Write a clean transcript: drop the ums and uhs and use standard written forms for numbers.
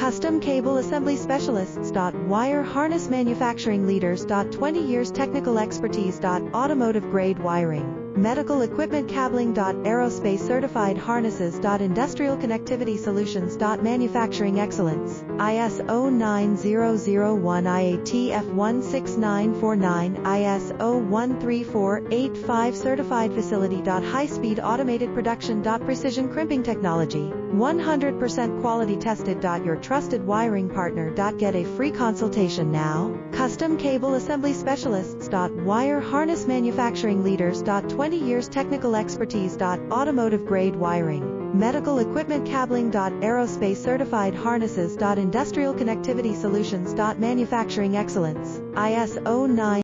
Custom cable assembly specialists. Wire harness manufacturing leaders. 20 years technical expertise. Automotive grade wiring. Medical equipment cabling. Aerospace certified harnesses. Industrial connectivity solutions. Manufacturing excellence. ISO 9001 IATF 16949 ISO 13485 certified facility. High speed automated production. Precision crimping technology. 100% quality tested. Your trusted wiring partner. Get a free consultation now. Custom cable assembly specialists. Wire harness manufacturing leaders. 20 years technical expertise. Automotive grade wiring. Medical equipment cabling. Aerospace certified harnesses. Industrial connectivity solutions. Manufacturing excellence. ISO 9